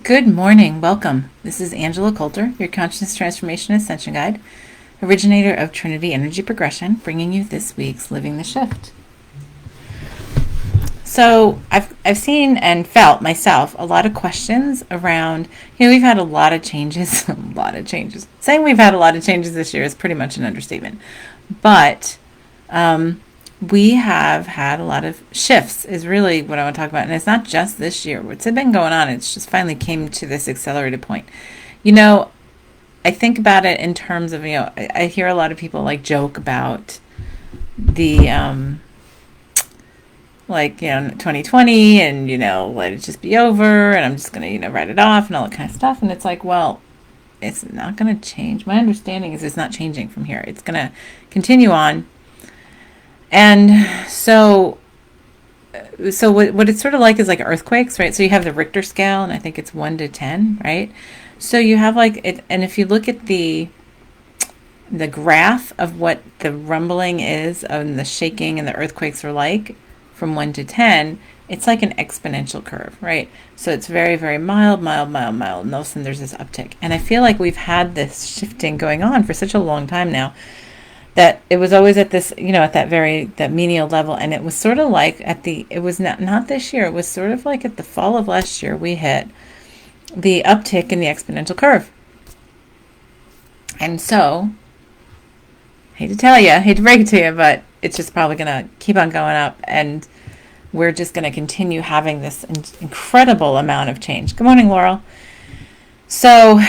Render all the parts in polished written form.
Good morning. Welcome. This is Angela Coulter, your Consciousness Transformation Ascension Guide, originator of Trinity Energy Progression, bringing you this week's Living the Shift. So I've seen and felt myself a lot of questions around, we've had a lot of changes, a lot of changes. Saying we've had a lot of changes this year is pretty much an understatement. But we have had a lot of shifts is really what I want to talk about. And it's not just this year. What's been going on, it's just finally came to this accelerated point. I think about it in terms of, I hear a lot of people joke about the, 2020 and, let it just be over and I'm just going to, write it off and all that kind of stuff. And it's well, it's not going to change. My understanding is it's not changing from here. It's going to continue on. And so what it's sort of like is earthquakes, right? So you have the Richter scale, and I think it's 1 to 10, right? So you have it, and if you look at the graph of what the rumbling is and the shaking and the earthquakes are like from 1 to 10, it's like an exponential curve, right? So it's very, very mild, and all of a sudden there's this uptick. And I feel like we've had this shifting going on for such a long time now, that it was always at this, at that menial level. And it was sort of it was not this year, it was sort of like at the fall of last year, we hit the uptick in the exponential curve. And so, hate to break it to you, but it's just probably going to keep on going up. And we're just going to continue having this incredible amount of change. Good morning, Laurel. So,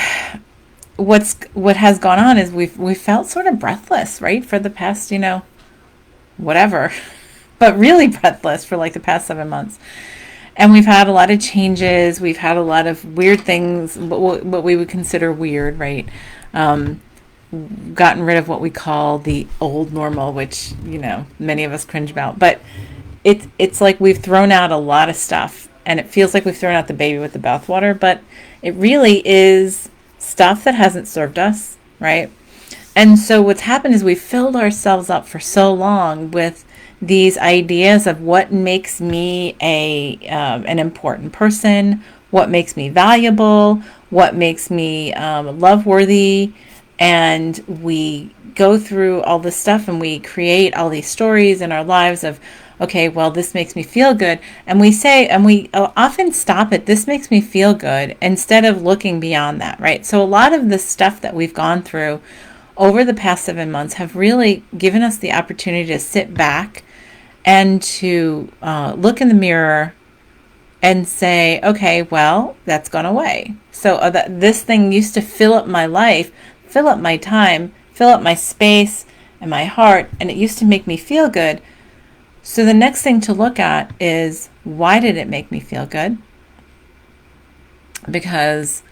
what has gone on is we've felt sort of breathless, right, for the past whatever, but really breathless for the past 7 months. And we've had a lot of changes. We've had a lot of weird things, what we would consider weird, right? Gotten rid of what we call the old normal, which many of us cringe about. But it's like we've thrown out a lot of stuff, and it feels like we've thrown out the baby with the bathwater. But it really is stuff that hasn't served us, right? And so what's happened is we've filled ourselves up for so long with these ideas of what makes me an important person, what makes me valuable, what makes me love-worthy, and we go through all this stuff and we create all these stories in our lives of, okay, well, this makes me feel good. And we say, and we often stop at, this makes me feel good, instead of looking beyond that, right? So a lot of the stuff that we've gone through over the past 7 months have really given us the opportunity to sit back and to look in the mirror and say, okay, well, that's gone away. So this thing used to fill up my life, fill up my time, fill up my space and my heart, and it used to make me feel good. So the next thing to look at is, why did it make me feel good? Because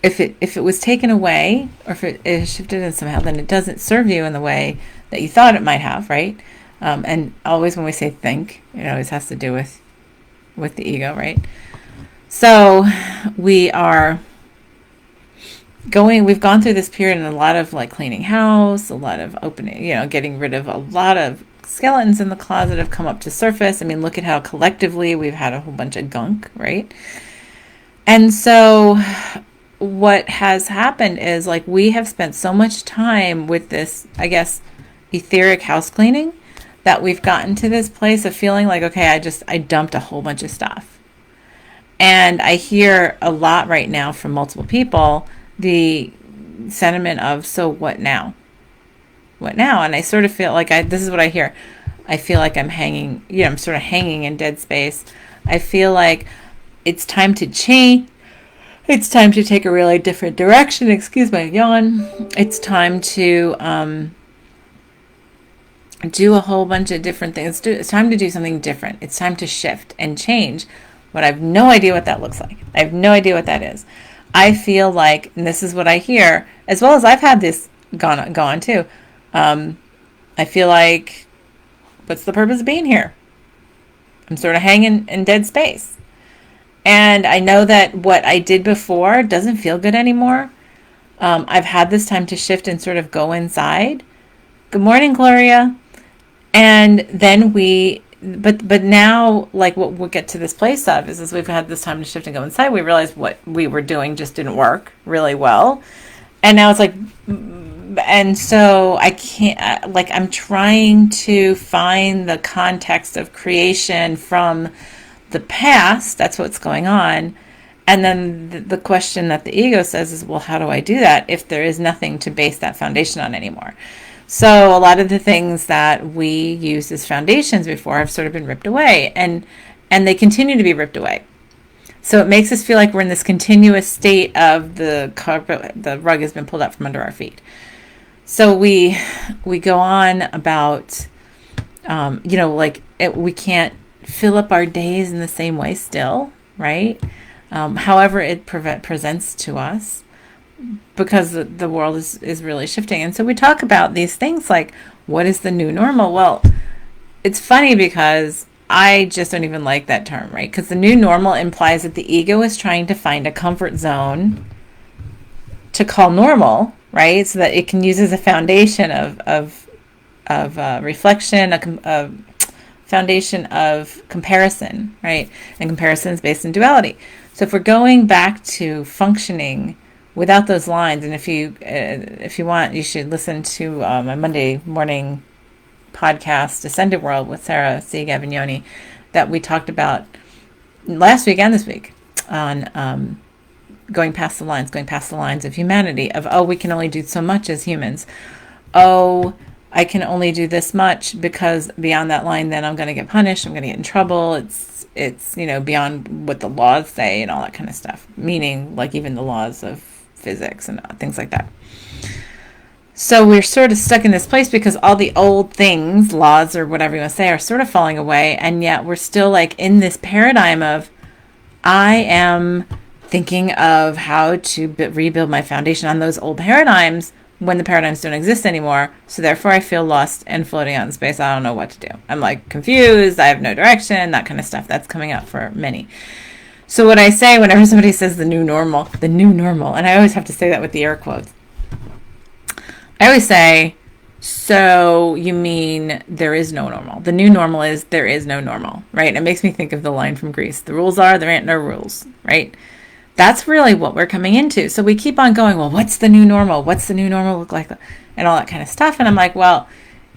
if it was taken away, or if it shifted in somehow, then it doesn't serve you in the way that you thought it might have, right? And always when we say think, it always has to do with the ego, right? So we've gone through this period, and a lot of cleaning house, a lot of opening, getting rid of a lot of skeletons in the closet have come up to surface. I mean, look at how collectively we've had a whole bunch of gunk, right? And so what has happened is we have spent so much time with this, I guess, etheric house cleaning, that we've gotten to this place of feeling okay, I dumped a whole bunch of stuff. And I hear a lot right now from multiple people the sentiment of, so what now? What now? And I sort of feel this is what I hear. I feel like I'm hanging, I'm sort of hanging in dead space. I feel like it's time to change. It's time to take a really different direction. Excuse my yawn. It's time to do a whole bunch of different things. It's time to do something different. It's time to shift and change. But I have no idea what that looks like. I have no idea what that is. I feel like, and this is what I hear, as well as I've had this go on too. I feel like, what's the purpose of being here? I'm sort of hanging in dead space. And I know that what I did before doesn't feel good anymore. I've had this time to shift and sort of go inside. Good morning, Gloria. And then we but now, like, what we'll get to this place of is, as we've had this time to shift and go inside, we realized what we were doing just didn't work really well. And now it's like, and so I can't, like, I'm trying to find the context of creation from the past. That's what's going on. And then the question that the ego says is, well, how do I do that if there is nothing to base that foundation on anymore? So a lot of the things that we used as foundations before have sort of been ripped away, and they continue to be ripped away. So it makes us feel like we're in this continuous state of the carpet, the rug has been pulled out from under our feet. So we go on about, we can't fill up our days in the same way still, right? However it presents to us, because the world is really shifting. And so we talk about these things like, what is the new normal? Well, it's funny because I just don't even like that term, right? Because the new normal implies that the ego is trying to find a comfort zone to call normal, right? So that it can use as a foundation of reflection, a foundation of comparison, right? And comparison is based in duality. So if we're going back to functioning without those lines, and if you want, you should listen to my Monday morning podcast, Ascended World, with Sarah C. Gavignoni, that we talked about last week and this week on going past the lines of humanity, of, oh, we can only do so much as humans. Oh, I can only do this much, because beyond that line, then I'm going to get punished. I'm going to get in trouble. It's beyond what the laws say and all that kind of stuff. Meaning, like, even the laws of physics and things like that. So we're sort of stuck in this place because all the old things, laws or whatever you want to say, are sort of falling away. And yet we're still like in this paradigm of, I am thinking of how to rebuild my foundation on those old paradigms when the paradigms don't exist anymore. So therefore I feel lost and floating out in space. I don't know what to do. I'm like confused. I have no direction, that kind of stuff. That's coming up for many. So what I say whenever somebody says the new normal, and I always have to say that with the air quotes, I always say, so you mean there is no normal? The new normal is there is no normal, right? It makes me think of the line from Greece. The rules are there ain't no rules, right? That's really what we're coming into. So we keep on going, well, what's the new normal? What's the new normal look like? And all that kind of stuff. And I'm like, well,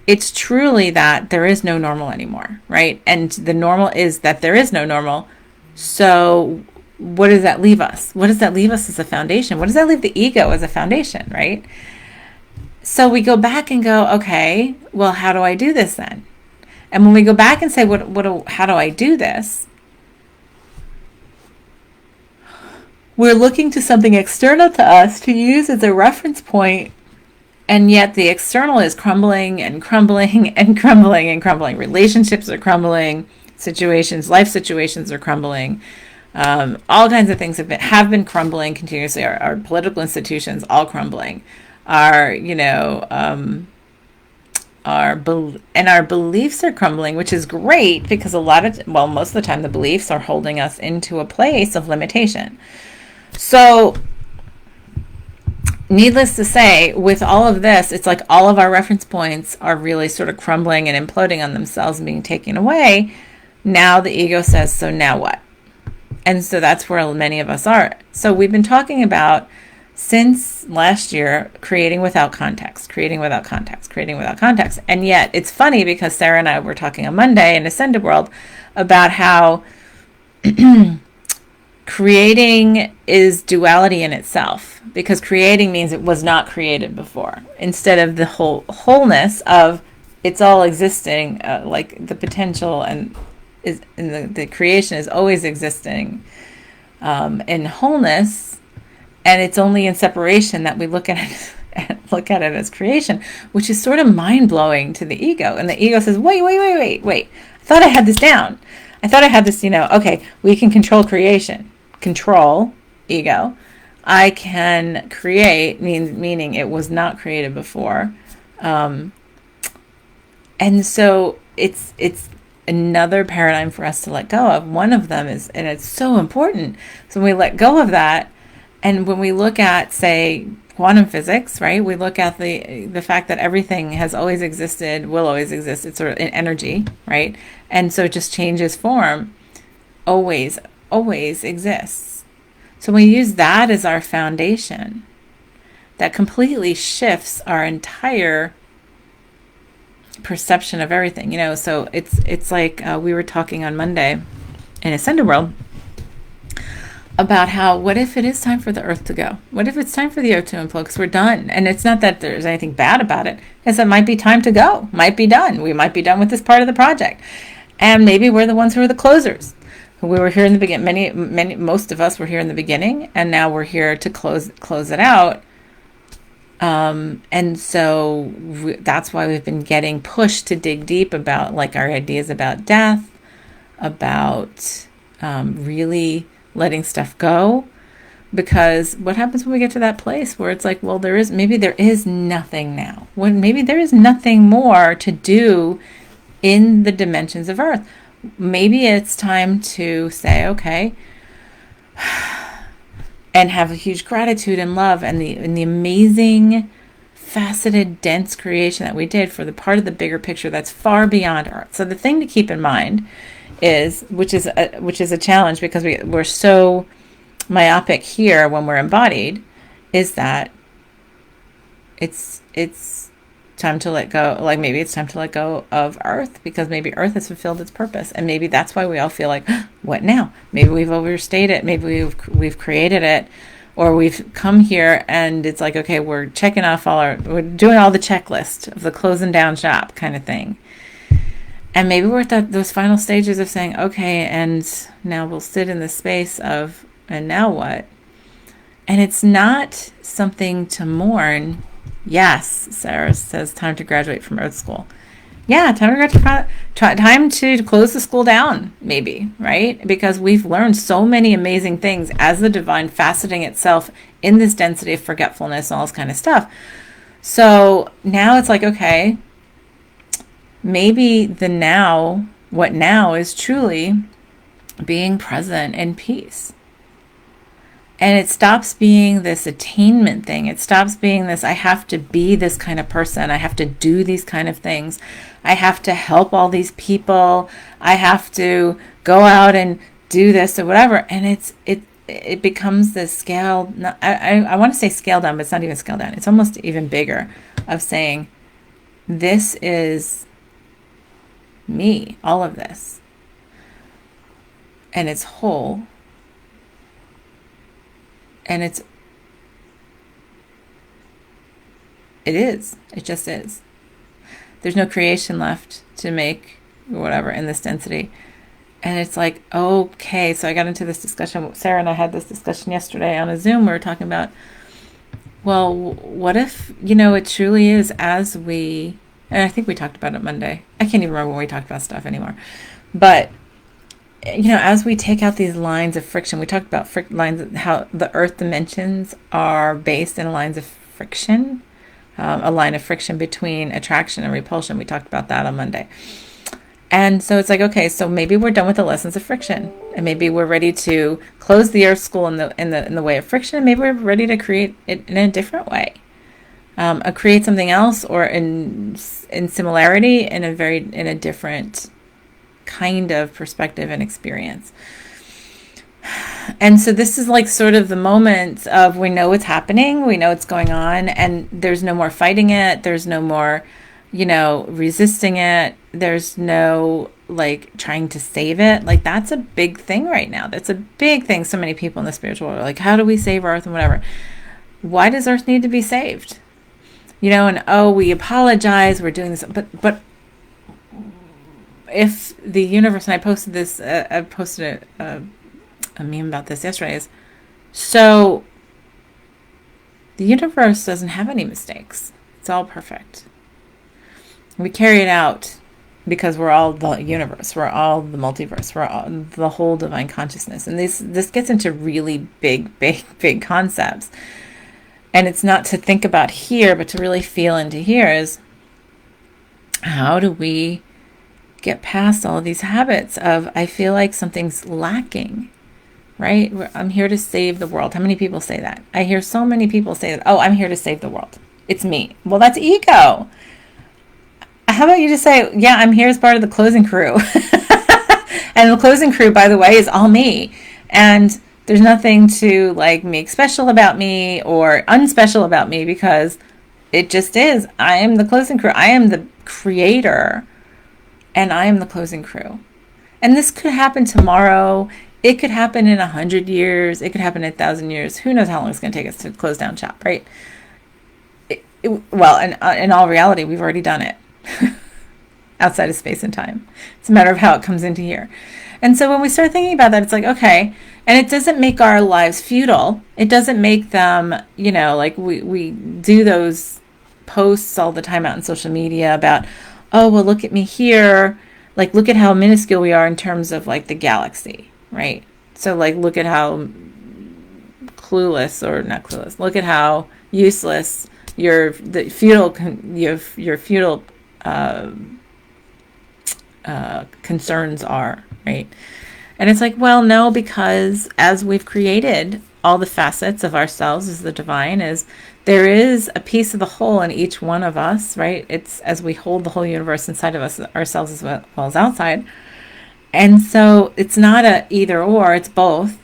it's truly that there is no normal anymore, right? And the normal is that there is no normal. So what does that leave us? What does that leave us as a foundation? What does that leave the ego as a foundation, right? So we go back and go, okay, well, how do I do this then? And when we go back and say, how do I do this? We're looking to something external to us to use as a reference point, and yet the external is crumbling and crumbling and crumbling and crumbling. Relationships are crumbling, life situations are crumbling. All kinds of things have been crumbling continuously. Our political institutions all crumbling. Our beliefs are crumbling, which is great because most of the time the beliefs are holding us into a place of limitation. So needless to say, with all of this, it's like all of our reference points are really sort of crumbling and imploding on themselves and being taken away. Now the ego says, so now what? And so that's where many of us are. So we've been talking about, since last year, creating without context. And yet it's funny because Sarah and I were talking on Monday in Ascended World about how creating is duality in itself, because creating means it was not created before, instead of the wholeness of it's all existing, like the potential and the creation is always existing in wholeness. And it's only in separation that we look at it as creation, which is sort of mind-blowing to the ego. And the ego says, wait. I thought I had this down. I thought I had this, okay, we can control creation. Control, ego. I can create, meaning it was not created before. And so it's another paradigm for us to let go of. One of them is, and it's so important. So when we let go of that, and when we look at, say, quantum physics, right? We look at the fact that everything has always existed, will always exist. It's sort of an energy, right? And so it just changes form. Always, always exists. So we use that as our foundation. That completely shifts our entire perception of everything. So it's like we were talking on Monday in Ascended World about how, what if it is time for the earth to go? What if it's time for the earth to implode because we're done? And it's not that there's anything bad about it. It's it might be time to go, might be done. We might be done with this part of the project. And maybe we're the ones who are the closers. We were here in the beginning. Most of us were here in the beginning, and now we're here to close it out. And so that's why we've been getting pushed to dig deep about like our ideas about death, about really letting stuff go. Because what happens when we get to that place where it's like, well, maybe there is nothing now. When maybe there is nothing more to do in the dimensions of Earth. Maybe it's time to say, okay, and have a huge gratitude and love and the amazing, faceted, dense creation that we did for the part of the bigger picture that's far beyond Earth. So the thing to keep in mind is, which is a challenge because we're so myopic here when we're embodied, is that it's time to let go. Like maybe it's time to let go of Earth because maybe Earth has fulfilled its purpose, and maybe that's why we all feel like, what now? Maybe we've overstayed it. Maybe we've created it, or we've come here and it's like, okay, we're checking off we're doing all the checklist of the closing down shop kind of thing. And maybe we're at those final stages of saying, okay, and now we'll sit in the space of, and now what? And it's not something to mourn. Yes, Sarah says, time to graduate from Earth School. Yeah, time to close the school down, maybe, right? Because we've learned so many amazing things as the divine faceting itself in this density of forgetfulness and all this kind of stuff. So now it's like, okay, maybe what now is truly being present in peace. And it stops being this attainment thing. It stops being this, I have to be this kind of person. I have to do these kind of things. I have to help all these people. I have to go out and do this or whatever. And it becomes this scale. I want to say scale down, but it's not even scale down. It's almost even bigger of saying, this is me, all of this. And it's whole. And it just is. There's no creation left to make or whatever in this density. And it's like, okay, so I got into this discussion. Sarah and I had this discussion yesterday on a Zoom. We were talking about, well, what if, it truly is and I think we talked about it Monday. I can't even remember when we talked about stuff anymore. But as we take out these lines of friction, we talked about lines, how the earth dimensions are based in lines of friction, a line of friction between attraction and repulsion. We talked about that on Monday. And so it's like, okay, so maybe we're done with the lessons of friction, and maybe we're ready to close the earth school in the way of friction, and maybe we're ready to create it in a different way, create something else, or in similarity in a different kind of perspective and experience. And so this is like sort of the moment of, we know what's happening, we know what's going on, and there's no more fighting it, there's no more resisting it, there's no like trying to save it. Like that's a big thing right now. That's a big thing. So many people in the spiritual world are like, how do we save Earth and whatever? Why does Earth need to be saved? And we apologize, we're doing this, but if the universe, and I posted this, I posted a meme about this yesterday, is so the universe doesn't have any mistakes. It's all perfect. We carry it out because we're all the universe, we're all the multiverse, we're all the whole divine consciousness. And this gets into really big concepts. And it's not to think about here, but to really feel into here is, how do we get past all of these habits of, I feel like something's lacking, right? I'm here to save the world. How many people say that? I hear so many people say that, oh, I'm here to save the world. It's me. Well, that's ego. How about you just say, yeah, I'm here as part of the closing crew. And the closing crew, by the way, is all me. And there's nothing to like make special about me or unspecial about me because it just is. I am the closing crew. I am the creator and I am the closing crew. And this could happen tomorrow. It could happen in 100 years. It could happen in 1,000 years. Who knows how long it's going to take us to close down shop, right? Well, in all reality, we've already done it outside of space and time. It's a matter of how it comes into here. And so when we start thinking about that, it's like, okay, and it doesn't make our lives futile. It doesn't make them, like we do those posts all the time out on social media about, oh, well, look at me here. Like, look at how minuscule we are in terms of like the galaxy, right? So like, look at how clueless or not clueless. Look at how useless your futile concerns are, right? And it's like, well, no, because as we've created all the facets of ourselves as the divine, is there is a piece of the whole in each one of us, right? It's as we hold the whole universe inside of us, ourselves as well as outside. And so it's not a either or, it's both.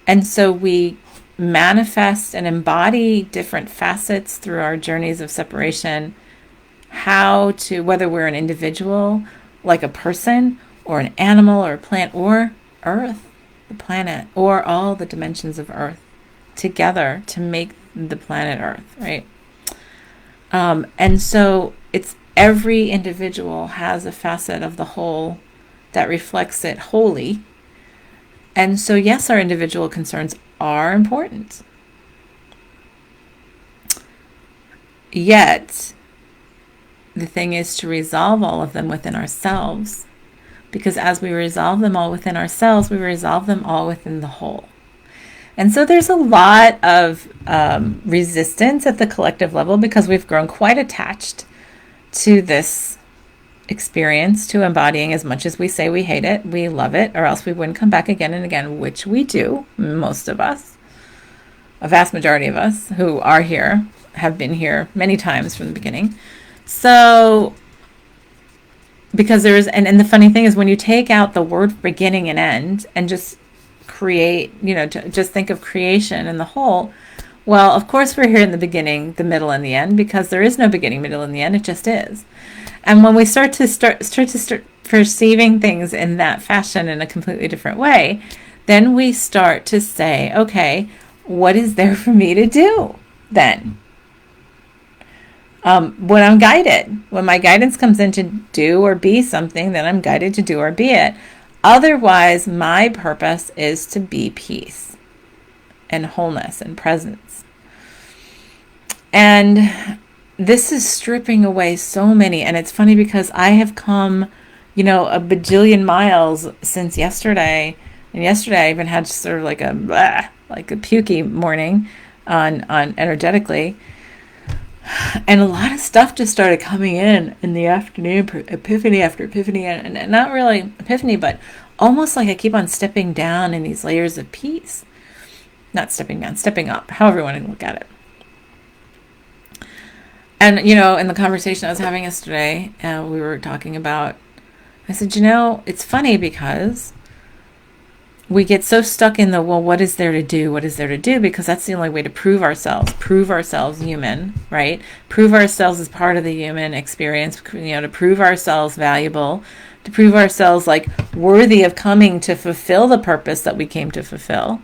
And so we manifest and embody different facets through our journeys of separation, how to, whether we're an individual, like a person, or an animal, or a plant, or Earth, the planet, or all the dimensions of Earth together to make the planet Earth, right? And so it's every individual has a facet of the whole that reflects it wholly. And so, yes, our individual concerns are important. Yet, the thing is to resolve all of them within ourselves. Because as we resolve them all within ourselves, we resolve them all within the whole. And so there's a lot of resistance at the collective level because we've grown quite attached to this experience, to embodying. As much as we say we hate it, we love it, or else we wouldn't come back again and again, which we do, most of us. A vast majority of us who are here have been here many times from the beginning. So, because there's, and the funny thing is when you take out the word beginning and end and just create, just think of creation and the whole, well, of course we're here in the beginning, the middle, and the end, because there is no beginning, middle, and the end. It just is. And when we start perceiving things in that fashion in a completely different way, then we start to say, okay, what is there for me to do then? When I'm guided, when my guidance comes in to do or be something, then I'm guided to do or be it. Otherwise, my purpose is to be peace and wholeness and presence. And this is stripping away so many. And it's funny because I have come, a bajillion miles since yesterday. And yesterday I even had sort of like a pukey morning on energetically. And a lot of stuff just started coming in the afternoon, epiphany after epiphany, and not really epiphany, but almost like I keep on stepping down in these layers of peace. Not stepping down, stepping up, however you want to look at it. And, in the conversation I was having yesterday, we were talking about, I said, it's funny because we get so stuck in the, well, what is there to do? What is there to do? Because that's the only way to prove ourselves human, right? Prove ourselves as part of the human experience, to prove ourselves valuable, to prove ourselves like worthy of coming to fulfill the purpose that we came to fulfill.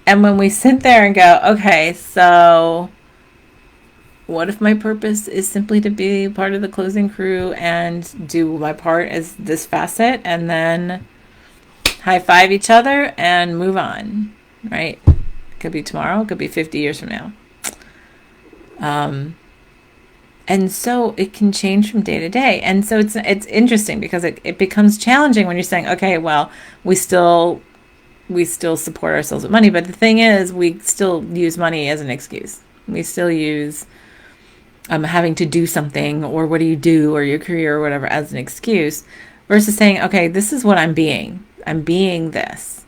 And when we sit there and go, okay, so what if my purpose is simply to be part of the closing crew and do my part as this facet and then high five each other and move on, right? Could be tomorrow, could be 50 years from now. And so it can change from day to day. And so it's interesting because it becomes challenging when you're saying, okay, well, we still support ourselves with money. But the thing is, we still use money as an excuse. We still use having to do something, or what do you do, or your career or whatever, as an excuse, versus saying, okay, this is what I'm being. I'm being this.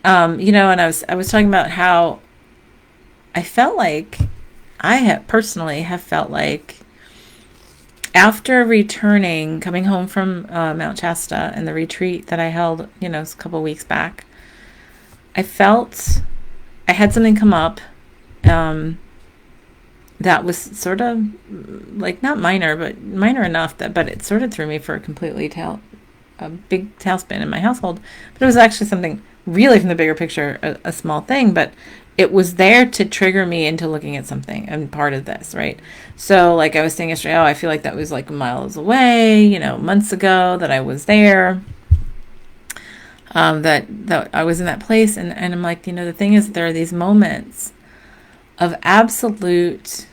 And I was talking about how I felt like I have personally have felt like after returning, coming home from Mount Shasta and the retreat that I held, a couple of weeks back, I felt I had something come up um, that was sort of like not minor, but minor enough but it sort of threw me for a big tailspin in my household. But it was actually something really from the bigger picture, a small thing, but it was there to trigger me into looking at something and part of this, right? So, like I was saying yesterday, I feel like that was like miles away, months ago that I was there, that I was in that place. And I'm like, the thing is, there are these moments of absolute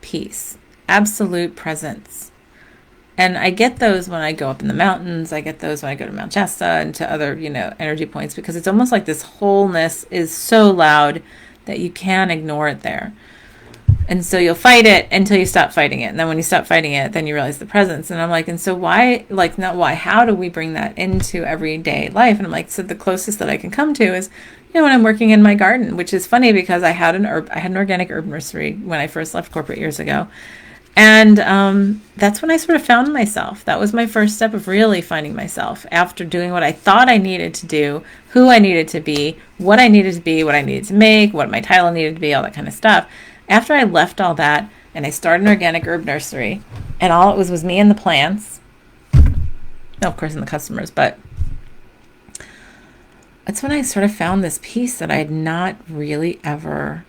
peace, absolute presence. And I get those when I go up in the mountains. I get those when I go to Mount Shasta and to other, energy points, because it's almost like this wholeness is so loud that you can't ignore it there. And so you'll fight it until you stop fighting it. And then when you stop fighting it, then you realize the presence. And I'm like, and so why, like, not why, how do we bring that into everyday life? And I'm like, so the closest that I can come to is, when I'm working in my garden, which is funny because I had an organic herb nursery when I first left corporate years ago. And that's when I sort of found myself. That was my first step of really finding myself after doing what I thought I needed to do, who I needed to be, what I needed to be, what I needed to make, what my title needed to be, all that kind of stuff. After I left all that and I started an organic herb nursery, and all it was me and the plants, no, of course, and the customers, but that's when I sort of found this peace that I had not really ever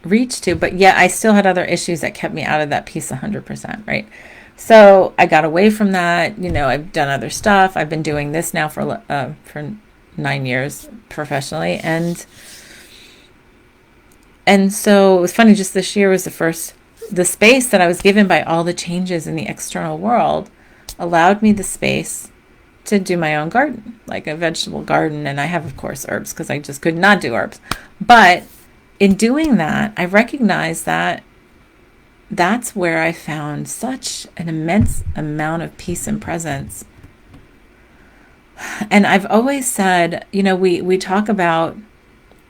reached to, but yet I still had other issues that kept me out of that peace 100%, right? So I got away from that. I've done other stuff. I've been doing this now for 9 years professionally, and so it was funny. Just this year was the space that I was given by all the changes in the external world allowed me the space to do my own garden, like a vegetable garden. And I have, of course, herbs because I just could not do herbs. But in doing that, I recognized that that's where I found such an immense amount of peace and presence. And I've always said, we talk about,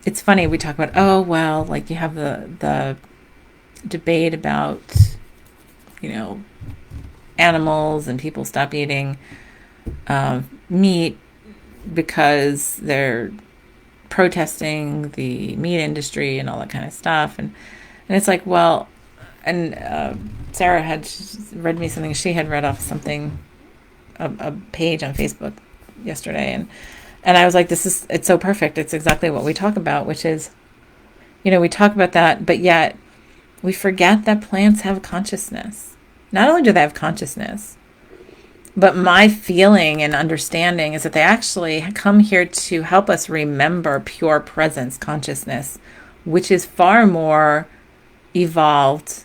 it's funny, we talk about, oh, well, like you have the debate about, animals, and people stop eating meat because they're protesting the meat industry and all that kind of stuff. And it's like, well, and Sarah had read me something. She had read off something, a page on Facebook yesterday. And I was like, it's so perfect. It's exactly what we talk about, which is, we talk about that, but yet we forget that plants have consciousness. Not only do they have consciousness, but my feeling and understanding is that they actually come here to help us remember pure presence consciousness, which is far more evolved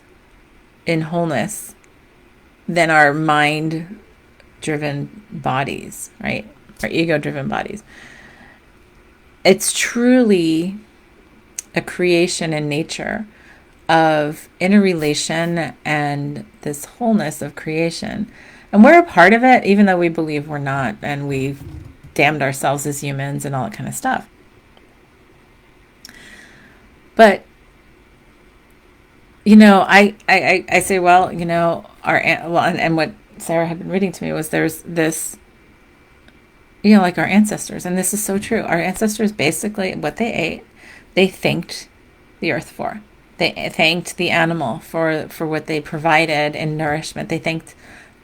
in wholeness than our mind-driven bodies, right? Our ego-driven bodies. It's truly a creation in nature of interrelation and this wholeness of creation. And we're a part of it, even though we believe we're not, and we've damned ourselves as humans and all that kind of stuff. But, I say, well, and what Sarah had been reading to me was there's this, like our ancestors, and this is so true. Our ancestors, basically, what they ate, they thanked the earth for. They thanked the animal for what they provided in nourishment. They thanked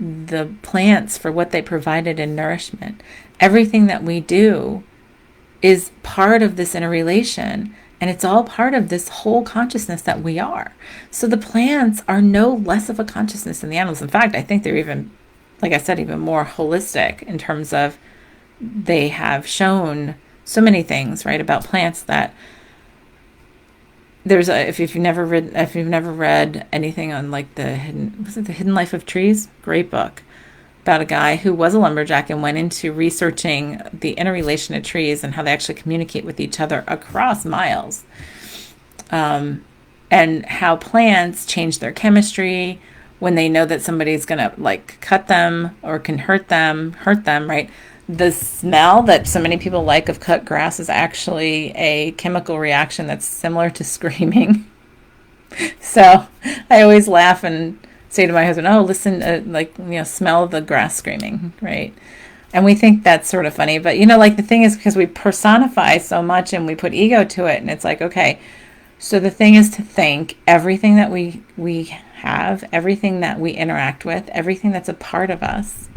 the plants for what they provided in nourishment. Everything that we do is part of this interrelation, and it's all part of this whole consciousness that we are. So the plants are no less of a consciousness than the animals. In fact, I think they're even, like I said, even more holistic in terms of they have shown so many things, right, about plants that there's if you've never read anything on like the Hidden Life of Trees, great book about a guy who was a lumberjack and went into researching the interrelation of trees and how they actually communicate with each other across miles, and how plants change their chemistry when they know that somebody's gonna like cut them or can hurt them, right? the smell that so many people like of cut grass is actually a chemical reaction that's similar to screaming. So I always laugh and say to my husband, "Oh, listen, smell the grass screaming," right? And we think that's sort of funny, but like the thing is because we personify so much and we put ego to it, and it's like, okay, so the thing is to thank everything that we have, everything that we interact with, everything that's a part of us.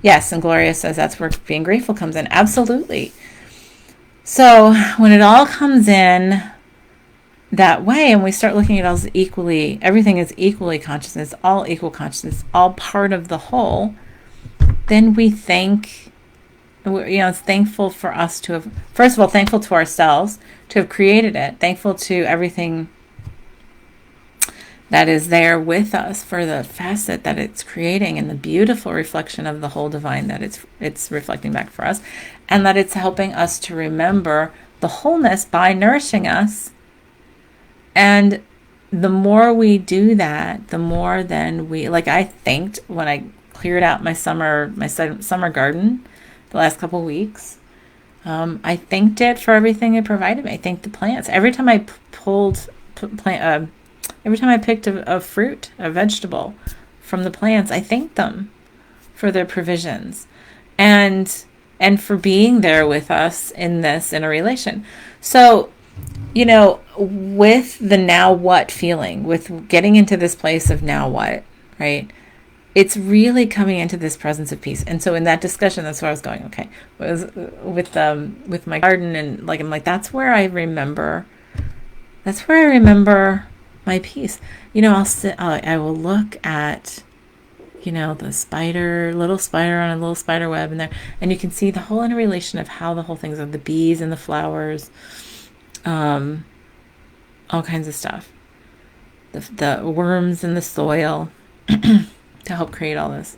Yes, and Gloria says that's where being grateful comes in. Absolutely. So when it all comes in that way and we start looking at it as equally, everything is equally consciousness, all equal consciousness, all part of the whole, then we thank, it's thankful for us to have, first of all, thankful to ourselves to have created it, thankful to everything that is there with us for the facet that it's creating and the beautiful reflection of the whole divine that it's reflecting back for us, and that it's helping us to remember the wholeness by nourishing us. And the more we do that, the more then I thanked when I cleared out my summer garden the last couple of weeks. I thanked it for everything it provided me. I thanked the plants. Every time I every time I picked a fruit, a vegetable from the plants, I thanked them for their provisions and for being there with us in a relation. So, with the now what feeling, with getting into this place of now what, right? It's really coming into this presence of peace. And so in that discussion, that's where I was going, okay, was with my garden, and I'm like, that's where I remember my peace. I will look at, the little spider on a little spider web in there, and you can see the whole interrelation of how the whole thing's of the bees and the flowers, all kinds of stuff, the worms in the soil to help create all this.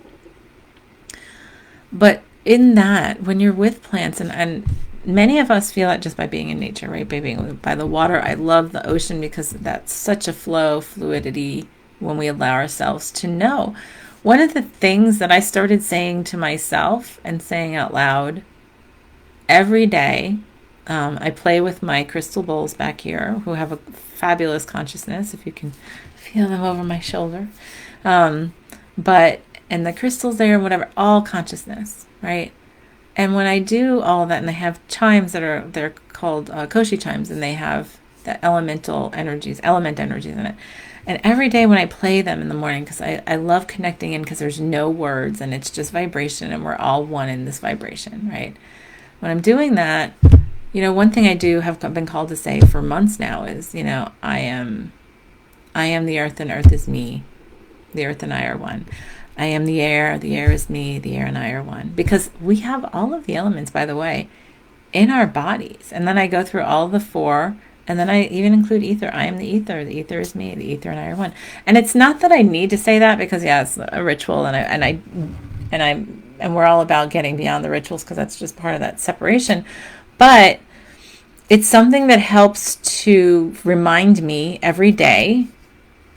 But in that, when you're with plants, and many of us feel it just by being in nature, right? By being by the water. I love the ocean because that's such a fluidity when we allow ourselves to know. One of the things that I started saying to myself and saying out loud every day, I play with my crystal bowls back here, who have a fabulous consciousness, if you can feel them over my shoulder. And the crystals there, whatever, all consciousness, right? And when I do all that, and I have chimes they're called Koshi chimes, and they have the element energies in it. And every day when I play them in the morning, because I love connecting in, because there's no words and it's just vibration, and we're all one in this vibration, right? When I'm doing that, one thing I do have been called to say for months now is, I am the earth, and earth is me. The earth and I are one. I am the air is me, the air and I are one. Because we have all of the elements, by the way, in our bodies. And then I go through all the four, and then I even include ether. I am the ether is me, the ether and I are one. And it's not that I need to say that, because it's a ritual, and we're all about getting beyond the rituals, because that's just part of that separation. But it's something that helps to remind me every day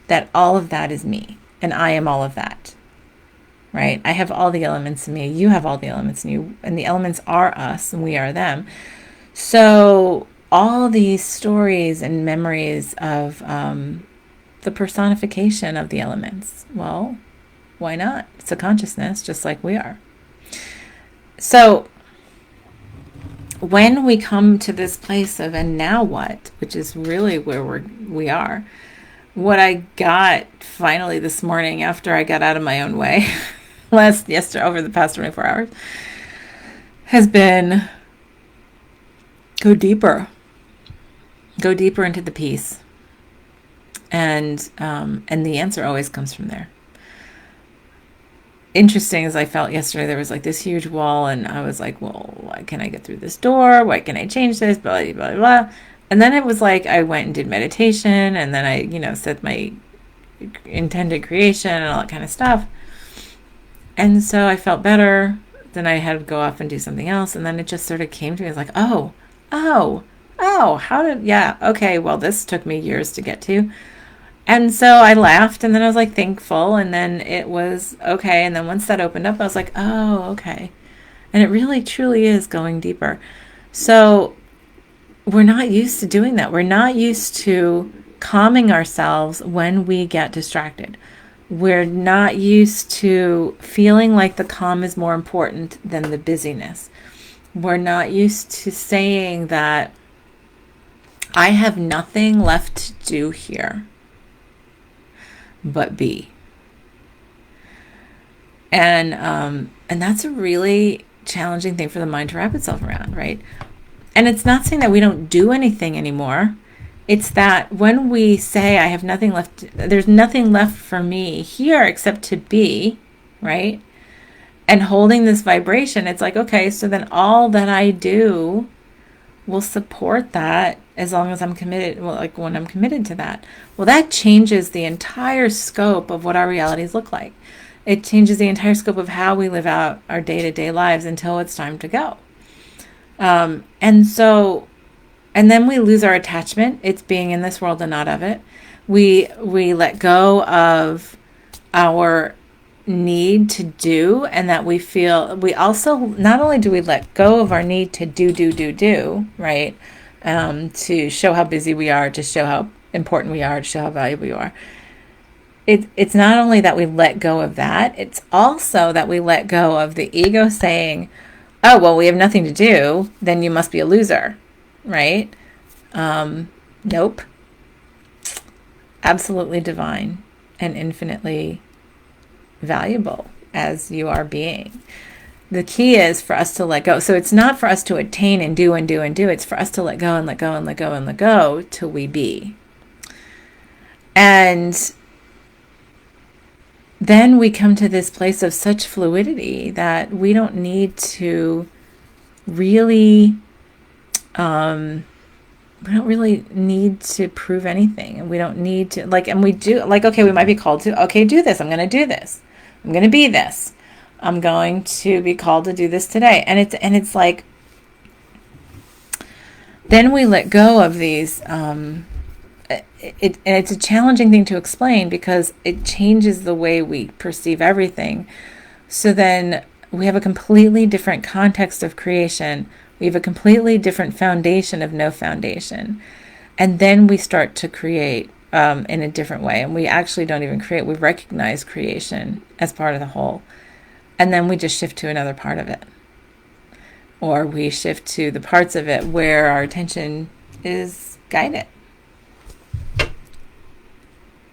that all of that is me, and I am all of that, right? I have all the elements in me. You have all the elements in you, and the elements are us, and we are them. So all these stories and memories of the personification of the elements, well, why not? It's a consciousness, just like we are. So when we come to this place of, and now what, which is really where we are, what I got finally this morning after I got out of my own way over the past 24 hours has been go deeper into the peace. And the answer always comes from there. Interesting as I felt yesterday, there was this huge wall, and I was like, well, why can't I get through this door? Why can I change this? Blah, blah, blah, blah. And then it was I went and did meditation, and then I, said my intended creation and all that kind of stuff. And so I felt better. Then I had to go off and do something else. And then it just sort of came to me. I was like, okay, well, this took me years to get to. And so I laughed, and then I was thankful, and then it was okay. And then once that opened up, I was like, oh, okay. And it really truly is going deeper. So we're not used to doing that. We're not used to calming ourselves when we get distracted. We're not used to feeling like the calm is more important than the busyness. We're not used to saying that I have nothing left to do here but be. And that's a really challenging thing for the mind to wrap itself around, right? And it's not saying that we don't do anything anymore. It's that when we say, I have nothing left, there's nothing left for me here except to be, right? And holding this vibration, it's like, okay, so then all that I do will support that as long as I'm committed, well, like when I'm committed to that. Well, that changes the entire scope of what our realities look like. It changes the entire scope of how we live out our day-to-day lives until it's time to go. And then we lose our attachment. It's being in this world and not of it. We let go of our need to do, and that we also, not only do we let go of our need to do, right? To show how busy we are, to show how important we are, to show how valuable we are. It's not only that we let go of that, it's also that we let go of the ego saying, oh, well, we have nothing to do, then you must be a loser, right? Nope. Absolutely divine and infinitely valuable as you are being. The key is for us to let go. So it's not for us to attain and do and do and do. It's for us to let go and let go and let go and let go till we be. And then we come to this place of such fluidity that we don't need to really, we don't really need to prove anything. And we don't need to, and we do, okay, we might be called to, okay, do this. I'm going to do this. I'm going to be this. I'm going to be called to do this today. And it's like, then we let go of these, and it's a challenging thing to explain because it changes the way we perceive everything. So then we have a completely different context of creation. We have a completely different foundation of no foundation. And then we start to create in a different way. And we actually don't even create. We recognize creation as part of the whole. And then we just shift to another part of it. Or we shift to the parts of it where our attention is guided.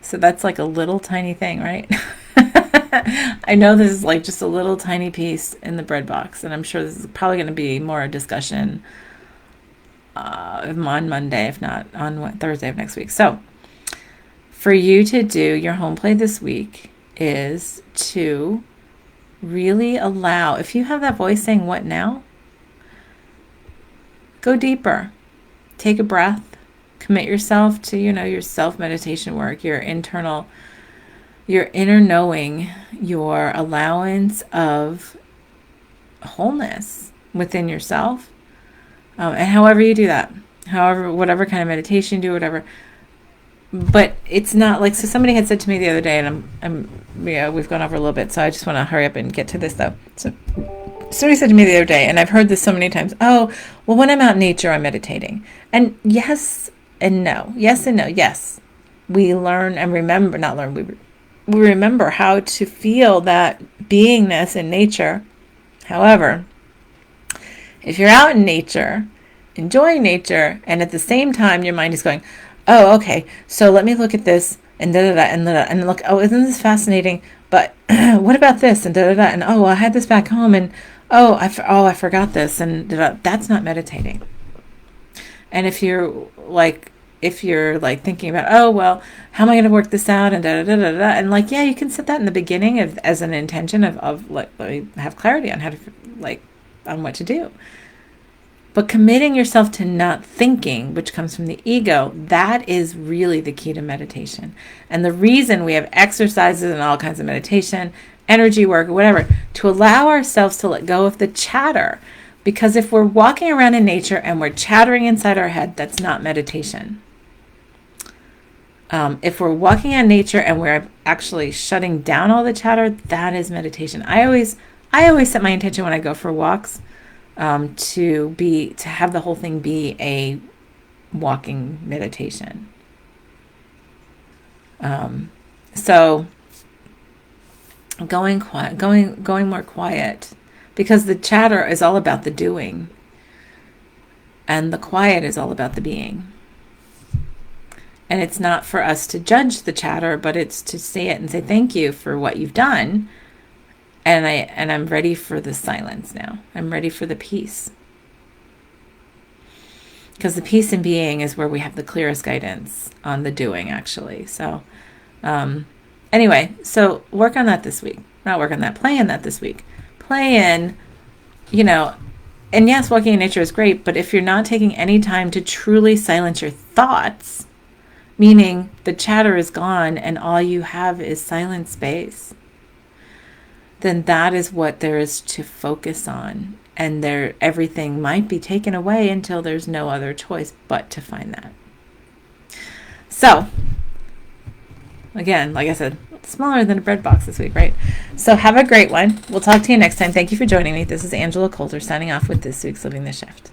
So that's like a little tiny thing, right? I know this is like just a little tiny piece in the bread box, and I'm sure this is probably going to be more a discussion on Monday, if not on Thursday of next week. So for you to do your home play this week is to really allow, if you have that voice saying, what now? Go deeper. Take a breath. Commit yourself to, your self-meditation work, your inner knowing, your allowance of wholeness within yourself. And however you do that, whatever kind of meditation you do, whatever. But it's not like, so somebody had said to me the other day, and we've gone over a little bit, so I just want to hurry up and get to this though. So somebody said to me the other day, and I've heard this so many times, oh, well, when I'm out in nature, I'm meditating. And yes and no. Yes and no. Yes. We learn and remember, not learn, we remember how to feel that beingness in nature. However, if you're out in nature, enjoying nature, and at the same time your mind is going, oh, okay, so let me look at this, and da-da-da, and da-da, and look, oh, isn't this fascinating? But what about this, and da-da-da, and oh, I had this back home, and I forgot this, and da-da. That's not meditating. And if you're thinking about, oh, well, how am I going to work this out? And da da da da da. And yeah, you can set that in the beginning as an intention of let me have clarity on how to, on what to do. But committing yourself to not thinking, which comes from the ego, that is really the key to meditation. And the reason we have exercises and all kinds of meditation, energy work, or whatever, to allow ourselves to let go of the chatter. Because if we're walking around in nature and we're chattering inside our head, that's not meditation. If we're walking in nature and we're actually shutting down all the chatter, that is meditation. I always I always set my intention when I go for walks to have the whole thing be a walking meditation. So going quiet, going more quiet, because the chatter is all about the doing, and the quiet is all about the being. And it's not for us to judge the chatter, but it's to say it and say thank you for what you've done. And I'm ready for the silence now. I'm ready for the peace. Because the peace in being is where we have the clearest guidance on the doing, actually. So anyway, so work on that this week. Not work on that, play in that this week. Play in, and yes, walking in nature is great, but if you're not taking any time to truly silence your thoughts, meaning the chatter is gone and all you have is silent space, then that is what there is to focus on. And everything might be taken away until there's no other choice but to find that. So, again, like I said, smaller than a bread box this week, right? So have a great one. We'll talk to you next time. Thank you for joining me. This is Angela Coulter signing off with this week's Living the Shift.